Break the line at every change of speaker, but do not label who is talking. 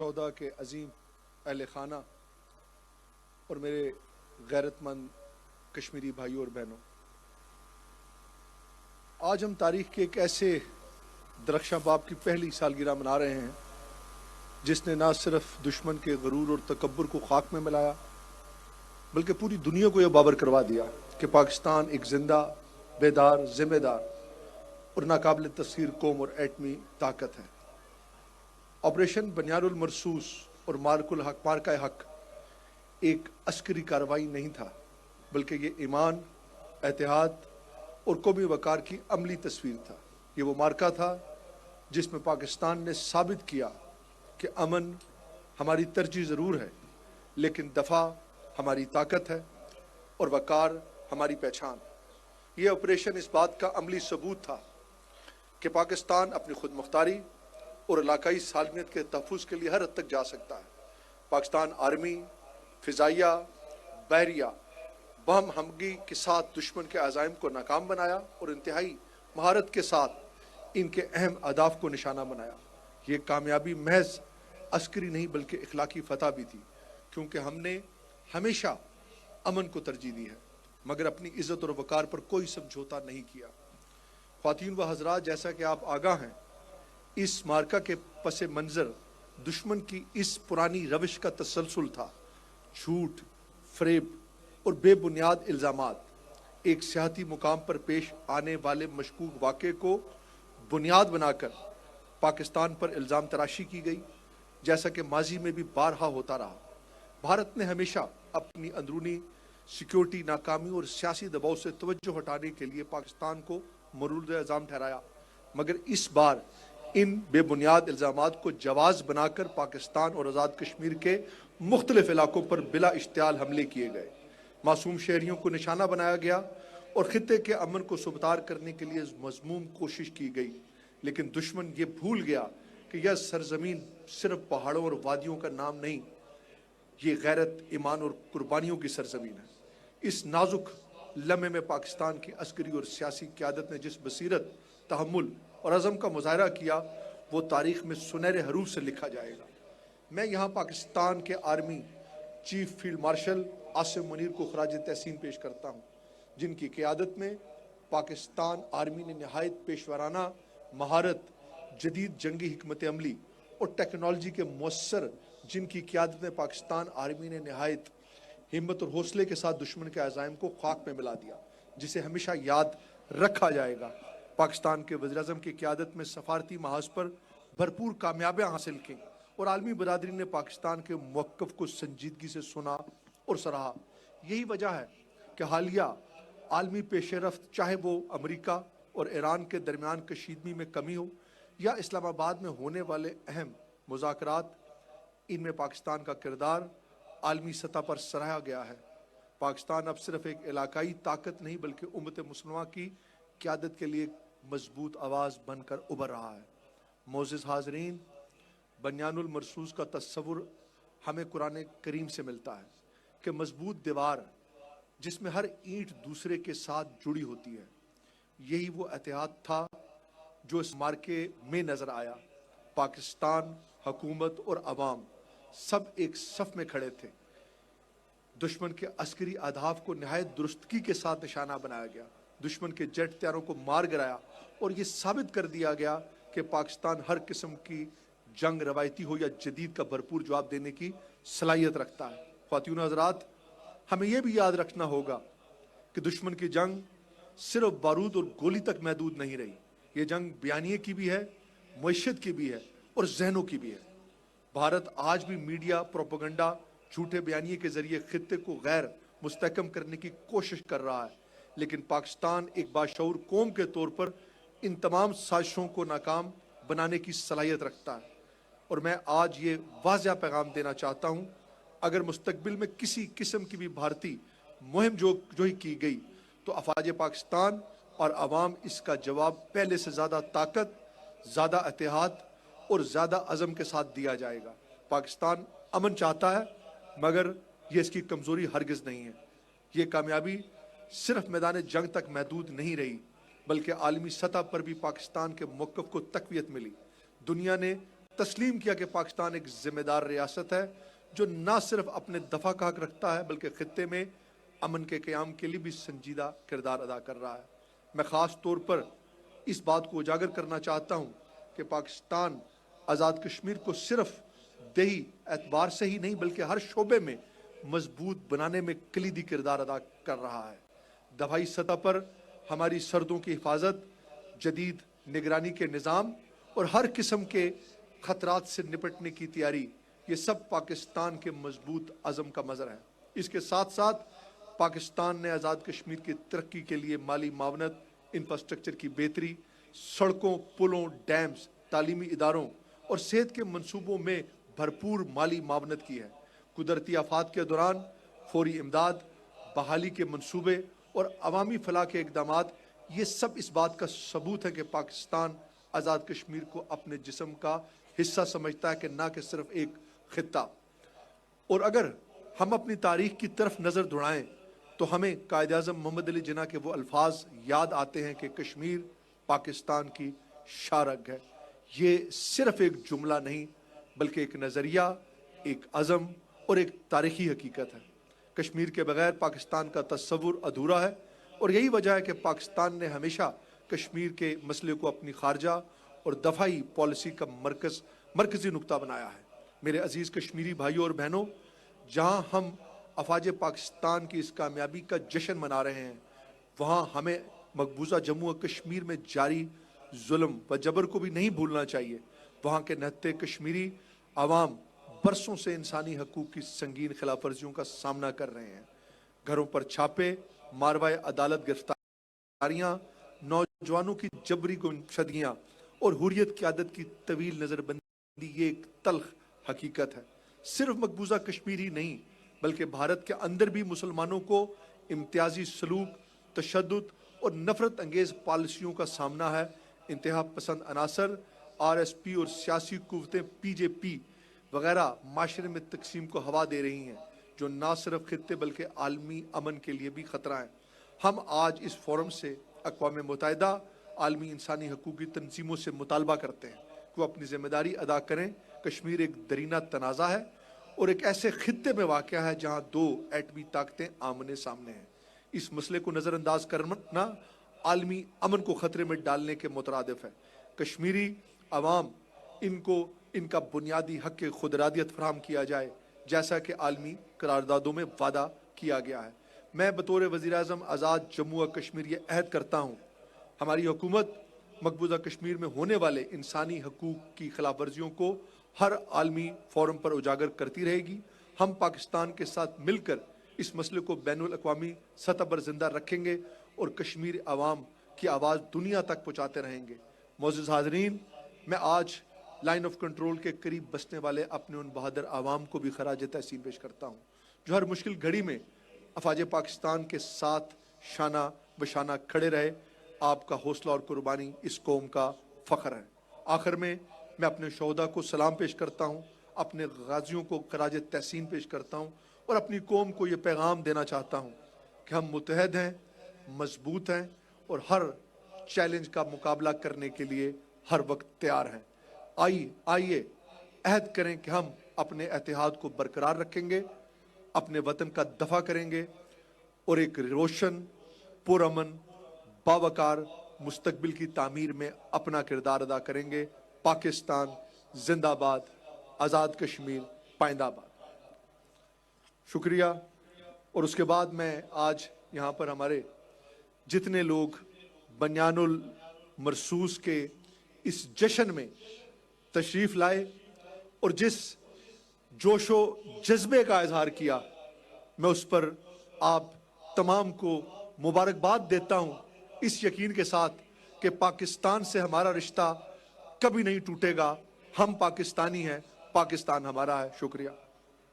चौदह के अजीम अहल खाना और मेरे गैरतमंद कश्मीरी भाइयों और बहनों, आज हम तारीख के एक ऐसे दरख्शां बाप की पहली सालगिरह मना रहे हैं जिसने ना सिर्फ दुश्मन के गरूर और तकब्बुर को खाक में मिलाया बल्कि पूरी दुनिया को यह बाबर करवा दिया कि पाकिस्तान एक जिंदा, बेदार, जिम्मेदार और नाकाबिल तस्खीर कौम और एटमी ताकत है। ऑपरेशन बनियानुल मरसूस और मारका हक एक अस्करी कार्रवाई नहीं था, बल्कि ये ईमान, एतिहाद और कौमी वकार की अमली तस्वीर था। ये वो मार्का था जिसमें पाकिस्तान ने साबित किया कि अमन हमारी तरजीह ज़रूर है, लेकिन दफ़ा हमारी ताकत है और वकार हमारी पहचान। ये ऑपरेशन इस बात का अमली सबूत था कि पाकिस्तान अपनी खुद मुख्तारी और इलाकाई सालमियत के तहफ़्फ़ुज़ के लिए हर हद तक जा सकता है। पाकिस्तान आर्मी फ़िज़ाइया, बहरिया बम हमगी के साथ दुश्मन के अज़ाइम को नाकाम बनाया और इंतहाई महारत के साथ इनके अहम अहदाफ को निशाना बनाया। ये कामयाबी महज अस्करी नहीं बल्कि इखलाकी फ़तह भी थी, क्योंकि हमने हमेशा अमन को तरजीह दी है मगर अपनी इज़्ज़त और वकार पर कोई समझौता नहीं किया। ख़वातीन व हज़रात, जैसा कि आप आगाह हैं, इस मार्का के पस मंज़र दुश्मन की इस पुरानी रविश का तसलसल था। झूठ, फ़रेब और बेबुनियाद इल्ज़ामात। एक सियासी मुकाम पर पेश आने वाले मशकूक वाक़े को बुनियाद बनाकर पाकिस्तान पर इल्ज़ाम तराशी की गई, जैसा कि माजी में भी बारहा होता रहा। भारत ने हमेशा अपनी अंदरूनी सिक्योरिटी नाकामी और सियासी दबाव से तवज्जो हटाने के लिए पाकिस्तान को मरूद इल्ज़ाम ठहराया, मगर इस बार इन बेबुनियाद इल्ज़ामात को जवाज़ बनाकर पाकिस्तान और आज़ाद कश्मीर के मुख्तलिफ इलाकों पर बिला इश्तियाल हमले किए गए। मासूम शहरियों को निशाना बनाया गया और खित्ते के अमन को सुबतार करने के लिए मज़मूम कोशिश की गई, लेकिन दुश्मन ये भूल गया कि यह सरजमीन सिर्फ पहाड़ों और वादियों का नाम नहीं, ये गैरत, ईमान और कुर्बानियों की सरजमीन है। इस नाजुक लम्हे में पाकिस्तान की अस्करी और सियासी क़यादत ने जिस बसीरत, तहम्मुल और अज़म का मुज़ाहरा किया, वो तारीख़ में सुनहरे हरूफ से लिखा जाएगा। मैं यहाँ पाकिस्तान के army chief field marshal Asim Munir को ख़राज तहसीन पेश करता हूँ, जिनकी क़यादत में पाकिस्तान आर्मी ने नहायत पेशवराना महारत, जदीद जंगी हिकमत अमली और टेक्नोलॉजी के मौसर जिनकी क़यादत में पाकिस्तान आर्मी ने नहायत हिम्मत और हौसले के साथ दुश्मन के अज़ाइम को खाक में मिला दिया, जिसे हमेशा याद रखा जाएगा। पाकिस्तान के वज़ीर-ए-आज़म की क़यादत में सफारती महाज पर भरपूर कामयाबियाँ हासिल की और आलमी बरादरी ने पाकिस्तान के मौक़िफ़ को संजीदगी से सुना और सराहा। यही वजह है कि हालिया आलमी पेशरफ्त, चाहे वो अमरीका और ईरान के दरमियान कशीदगी में कमी हो या इस्लामाबाद में होने वाले अहम मुज़ाकरात, इनमें पाकिस्तान का किरदार आलमी सतह पर सराहा गया है। पाकिस्तान अब सिर्फ एक इलाकाई ताकत नहीं बल्कि उम्मत मुस्लिमा की क़यादत के लिए मजबूत आवाज़ बनकर उभर रहा है। मोअज़्ज़िज़ हाज़रीन, बनियानुल मरसूस का तस्वुर हमें कुरान करीम से मिलता है कि मजबूत दीवार जिसमें हर ईंट दूसरे के साथ जुड़ी होती है, यही वो एतिहाद था जो इस मार्के में नज़र आया। पाकिस्तान, हुकूमत और अवाम सब एक सफ़ में खड़े थे। दुश्मन के अस्करी अहदाफ को नहायत दुरुस्तगी के साथ निशाना बनाया गया, दुश्मन के जेट तैयारों को मार गिराया और ये साबित कर दिया गया कि पाकिस्तान हर किस्म की जंग, रवायती हो या जदीद, का भरपूर जवाब देने की सलाहियत रखता है। ख़वातीन हज़रात, हमें यह भी याद रखना होगा कि दुश्मन की जंग सिर्फ बारूद और गोली तक महदूद नहीं रही। ये जंग बयानिए की भी है, मईशत की भी है और जहनों की भी है। भारत आज भी मीडिया, प्रोपेगेंडा, झूठे बयानिए के ज़रिए खित्ते को गैर मुस्तहकम करने की कोशिश कर रहा है, लेकिन पाकिस्तान एक बाशऊर कौम के तौर पर इन तमाम साजिशों को नाकाम बनाने की सलाहियत रखता है। और मैं आज ये वाज़ेह पैगाम देना चाहता हूँ, अगर मुस्तकबिल में किसी किस्म की भी भारतीय मुहिम जोही की गई तो अफवाज पाकिस्तान और अवाम इसका जवाब पहले से ज़्यादा ताकत, ज़्यादा एतिहाद और ज़्यादा अज़म के साथ दिया जाएगा। पाकिस्तान अमन चाहता है, मगर ये इसकी कमज़ोरी हरगिज़ नहीं है। ये कामयाबी सिर्फ मैदान जंग तक महदूद नहीं रही, बल्कि आलमी सतह पर भी पाकिस्तान के मौक़िफ़ को तक़वियत मिली। दुनिया ने तस्लीम किया कि पाकिस्तान एक जिम्मेदार रियासत है जो न सिर्फ अपने दफा का हक रखता है बल्कि खित्ते में अमन के क़याम के लिए भी संजीदा किरदार अदा कर रहा है। मैं ख़ास तौर पर इस बात को उजागर करना चाहता हूँ कि पाकिस्तान आज़ाद कश्मीर को सिर्फ देही एतबार से ही नहीं बल्कि हर शोबे में मजबूत बनाने में कलीदी किरदार अदा कर रहा है। दफाई सतह पर हमारी सरहदों की हिफाजत, जदीद निगरानी के निज़ाम और हर किस्म के खतरात से निपटने की तैयारी, ये सब पाकिस्तान के मजबूत अज़म का मज़र है। इसके साथ साथ पाकिस्तान ने आज़ाद कश्मीर की तरक्की के लिए माली मावनत, इंफ्रास्ट्रक्चर की बेहतरी, सड़कों, पुलों, डैम्स, तालीमी इदारों और सेहत के मंसूबों में भरपूर माली मावनत की है। कुदरती आफात के दौरान फौरी इमदाद, बहाली के मंसूबे और अवामी फलाह के इक़दामात, ये सब इस बात का सबूत है कि पाकिस्तान आज़ाद कश्मीर को अपने जिस्म का हिस्सा समझता है कि ना कि सिर्फ एक खित्ता। और अगर हम अपनी तारीख की तरफ नज़र दौड़ाएं तो हमें कायद-ए-आज़म मोहम्मद अली जिन्ना के वो अल्फाज याद आते हैं कि कश्मीर पाकिस्तान की शारग है। ये सिर्फ एक जुमला नहीं बल्कि एक नज़रिया, एक अज़म और एक तारीखी हकीकत है। कश्मीर के बगैर पाकिस्तान का तस्वुर अधूरा है और यही वजह है कि पाकिस्तान ने हमेशा कश्मीर के मसले को अपनी खारजा और दफाई पॉलिसी का मरकज़ी नुक्ता बनाया है। मेरे अजीज़ कश्मीरी भाइयों और बहनों, जहाँ हम अफवाज पाकिस्तान की इस कामयाबी का जश्न मना रहे हैं, वहाँ हमें मकबूजा जम्मू और कश्मीर में जारी जुल्म व जबर को भी नहीं भूलना चाहिए। वहाँ के निहत्ते कश्मीरी आवाम बरसों से इंसानी हकूक़ की संगीन खिलाफ वर्जियों का सामना कर रहे हैं। घरों पर छापे, मारवाए अदालत गिरफ्तारियाँ, नौजवानों की जबरी गुमशुदगियाँ और हुर्रियत क़यादत की तवील नज़रबंदी, ये एक तल्ख हकीकत है। सिर्फ मकबूजा कश्मीर ही नहीं बल्कि भारत के अंदर भी मुसलमानों को इम्तियाजी सलूक, तशद्दुद और नफरत अंगेज़ पॉलिसियों का सामना है। इंतहा पसंद अनासर, RSP और सियासी कुव्वतें PJP वगैरह माशरे में तकसीम को हवा दे रही हैं, जो ना सिर्फ खित्ते बल्कि आलमी अमन के लिए भी ख़तरा है। हम आज इस फोरम से अक़वाम मुत्तहिदा, आलमी इंसानी हकूक़ की तंजीमों से मुतालबा करते हैं कि वो अपनी ज़िम्मेदारी अदा करें। कश्मीर एक दरीना तनाज़ा है और एक ऐसे खित्ते में वाक़या है जहाँ दो एटमी ताकतें आमने सामने हैं। इस मसले को नज़रअंदाज करना आलमी अमन को ख़तरे में डालने के मुतरादिफ है। कश्मीरी अवाम इनको इनका बुनियादी हक़ खुदरादियत फराहम किया जाए, जैसा कि आलमी करारदादों में वादा किया गया है। मैं बतौर वज़ीर-ए-आज़म आज़ाद जम्मू और कश्मीर ये अहद करता हूँ, हमारी हुकूमत मकबूजा कश्मीर में होने वाले इंसानी हकूक़ की खिलाफ वर्जियों को हर आलमी फोरम पर उजागर करती रहेगी। हम पाकिस्तान के साथ मिलकर इस मसले को बैनुल अक़वामी सतह पर जिंदा रखेंगे और कश्मीर अवाम की आवाज़ दुनिया तक पहुँचाते रहेंगे। मोअज़्ज़िज़ हाज़रीन, मैं आज लाइन ऑफ कंट्रोल के करीब बसने वाले अपने उन बहादुर आवाम को भी खराज तहसीन पेश करता हूँ जो हर मुश्किल घड़ी में अफवाज पाकिस्तान के साथ शाना बशाना खड़े रहे। आपका हौसला और कुर्बानी इस कौम का फ़ख्र है। आखिर में मैं अपने शोहदा को सलाम पेश करता हूँ, अपने गाजियों को खराज तहसीन पेश करता हूँ और अपनी कौम को ये पैगाम देना चाहता हूँ कि हम मुत्तहद हैं, मजबूत हैं और हर चैलेंज का मुकाबला करने के लिए हर वक्त तैयार हैं। आइए अहद करें कि हम अपने इत्तेहाद को बरकरार रखेंगे, अपने वतन का दफा करेंगे और एक रोशन, पुरअमन, बावकार मुस्तकबिल की तामीर में अपना किरदार अदा करेंगे। पाकिस्तान जिंदाबाद, आज़ाद कश्मीर पाइंदाबाद। शुक्रिया। और उसके बाद मैं आज यहाँ पर हमारे जितने लोग बनियानुल मरसूस के इस जश्न में तशरीफ़ लाए और जिस जोशो जज्बे का इजहार किया, मैं उस पर आप तमाम को मुबारकबाद देता हूँ, इस यकीन के साथ कि पाकिस्तान से हमारा रिश्ता कभी नहीं टूटेगा। हम पाकिस्तानी हैं, पाकिस्तान हमारा है। शुक्रिया।